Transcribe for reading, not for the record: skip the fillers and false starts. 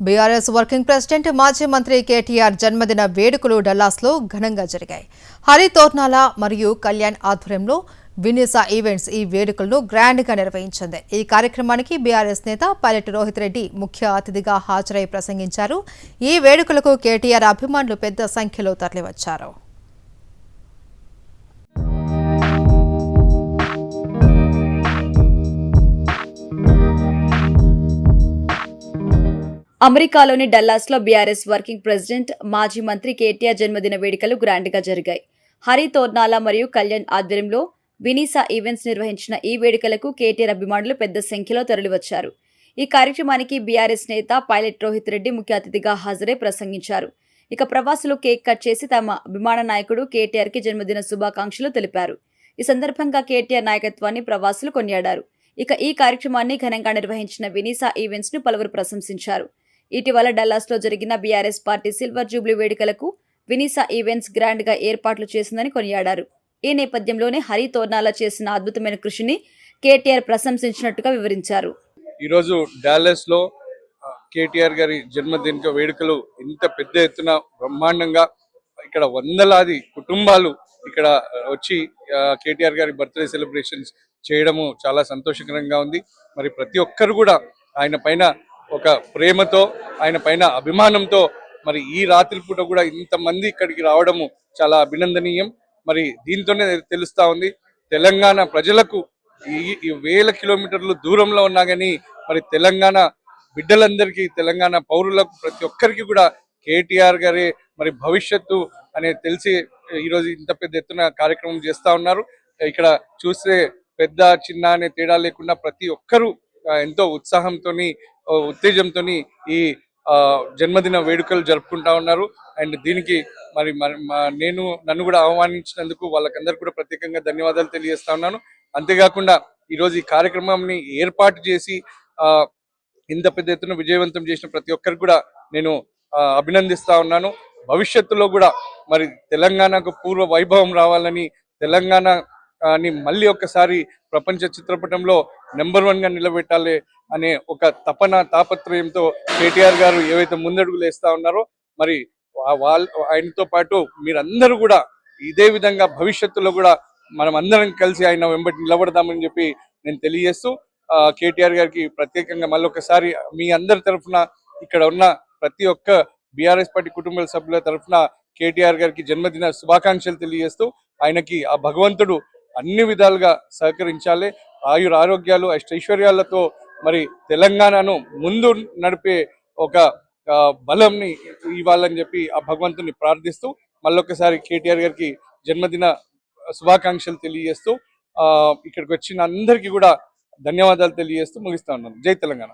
BRS working president మాజీ మంత్రి కేటీఆర్ జన్మదిన వేడుకలు డల్లాస్లో ఘనంగా జరిగాయి. హరి తోర్నాల మరియు కళ్యాణ్ ఆధ్వర్యంలో వినిసా ఈవెంట్స్ ఈ వేడుకలను గ్రాండ్గా నిర్వహించింది. ఈ కార్యక్రమానికి బీఆర్ఎస్ నేత పైలట్ రోహిత్ రెడ్డి ముఖ్య అతిథిగా హాజరై ప్రసంగించారు. ఈ వేడుకలకు కేటీఆర్ అభిమానులు పెద్ద సంఖ్యలో తరలివచ్చారు. అమెరికాలోని డల్లాస్లో బీఆర్ఎస్ వర్కింగ్ ప్రెసిడెంట్ మాజీ మంత్రి కేటీఆర్ జన్మదిన వేడుకలు గ్రాండ్గా జరిగాయి. హరి తోర్నాల మరియు కళ్యాణ్ ఆధ్వర్యంలో వినిసా ఈవెంట్స్ నిర్వహించిన ఈ వేడుకలకు కేటీఆర్ అభిమానులు పెద్ద సంఖ్యలో తరలివచ్చారు. ఈ కార్యక్రమానికి బీఆర్ఎస్ నేత పైలట్ రోహిత్ రెడ్డి ముఖ్య అతిథిగా హాజరై ప్రసంగించారు. ఇక ప్రవాసులు కేక్ కట్ చేసి తమ అభిమాన నాయకుడు కేటీఆర్ కి జన్మదిన శుభాకాంక్షలు తెలిపారు. ఈ సందర్భంగా కేటీఆర్ నాయకత్వాన్ని ప్రవాసులు కొనియాడారు. ఇక ఈ కార్యక్రమాన్ని ఘనంగా నిర్వహించిన వినిసా ఈవెంట్స్ ను పలువురు ప్రశంసించారు. ఇటీవల డల్లాస్లో జరిగిన బీఆర్ఎస్ పార్టీ సిల్వర్ జూబ్లీ వేడుకలకు వినిసా ఈవెంట్స్ గ్రాండ్గా ఏర్పాట్లు చేసిందని కొనియాడారు. ఈ నేపథ్యంలోనే హరి తోర్నాల చేసిన అద్భుతమైన కృషిని కేటీఆర్ ప్రశంసించినట్టుగా వివరించారు. ఈరోజు డాలస్లో కేటీఆర్ గారి జన్మదిన వేడుకలు ఇంత పెద్ద ఎత్తున బ్రహ్మాండంగా ఇక్కడ వందలాది కుటుంబాలు ఇక్కడ వచ్చి కేటీఆర్ గారి బర్త్డే సెలబ్రేషన్స్ చేయడము చాలా సంతోషకరంగా ఉంది. మరి ప్రతి ఒక్కరు కూడా ఆయన పైన ఒక ప్రేమతో, ఆయన పైన అభిమానంతో మరి ఈ రాత్రి పూట కూడా ఇంతమంది ఇక్కడికి రావడము చాలా అభినందనీయం. మరి దీంతోనే తెలుస్తా ఉంది తెలంగాణ ప్రజలకు ఈ వేల కిలోమీటర్లు దూరంలో ఉన్నా కానీ మరి తెలంగాణ బిడ్డలందరికీ, తెలంగాణ పౌరులకు ప్రతి ఒక్కరికి కూడా కేటీఆర్ గారే మరి భవిష్యత్తు అనేది తెలిసి ఈరోజు ఇంత పెద్ద ఎత్తున కార్యక్రమం చేస్తా ఉన్నారు. ఇక్కడ చూస్తే పెద్ద చిన్న అనే తేడా లేకుండా ప్రతి ఒక్కరూ ఎంతో ఉత్సాహంతోని, ఉత్తేజంతోని ఈ జన్మదిన వేడుకలు జరుపుకుంటా ఉన్నారు. అండ్ దీనికి మరి నన్ను కూడా ఆహ్వానించినందుకు వాళ్ళకందరూ కూడా ప్రత్యేకంగా ధన్యవాదాలు తెలియజేస్తా ఉన్నాను. అంతేకాకుండా ఈరోజు ఈ కార్యక్రమాన్ని ఏర్పాటు చేసి ఇంత పెద్ద ఎత్తున విజయవంతం చేసిన ప్రతి ఒక్కరికి కూడా నేను అభినందిస్తా ఉన్నాను. భవిష్యత్తులో కూడా మరి తెలంగాణకు పూర్వ వైభవం రావాలని, తెలంగాణని మళ్ళీ ఒక్కసారి ప్రపంచ చిత్రపటంలో నెంబర్ 1గా నిలబెట్టాలి అనే ఒక తాపత్రయంతో కేటీఆర్ గారు ఏవైతే ముందడుగులు వేస్తా ఉన్నారో మరి ఆయనతో పాటు మీరందరూ కూడా ఇదే విధంగా భవిష్యత్తులో కూడా మనం అందరం కలిసి ఆయన వెంబడి నిలబడదామని చెప్పి నేను తెలియజేస్తూ కేటీఆర్ గారికి ప్రత్యేకంగా మళ్ళొకసారి మీ అందరి తరఫున, ఇక్కడ ఉన్న ప్రతి ఒక్క బీఆర్ఎస్ పార్టీ కుటుంబ సభ్యుల తరఫున కేటీఆర్ గారికి జన్మదిన శుభాకాంక్షలు తెలియజేస్తూ ఆయనకి ఆ భగవంతుడు అన్ని విధాలుగా సహకరించాలి, ఆయుర ఆరోగ్యాలు అష్టైశ్వర్యాలతో మరి తెలంగాణను ముందు నడిపే ఒక బలంని ఇవ్వాలని చెప్పి ఆ భగవంతుని ప్రార్థిస్తూ మళ్ళొకసారి కేటీఆర్ గారికి జన్మదిన శుభాకాంక్షలు తెలియజేస్తూ ఇక్కడికి వచ్చిన అందరికీ కూడా ధన్యవాదాలు తెలియజేస్తూ ముగిస్తా ఉన్నాను. జై తెలంగాణ.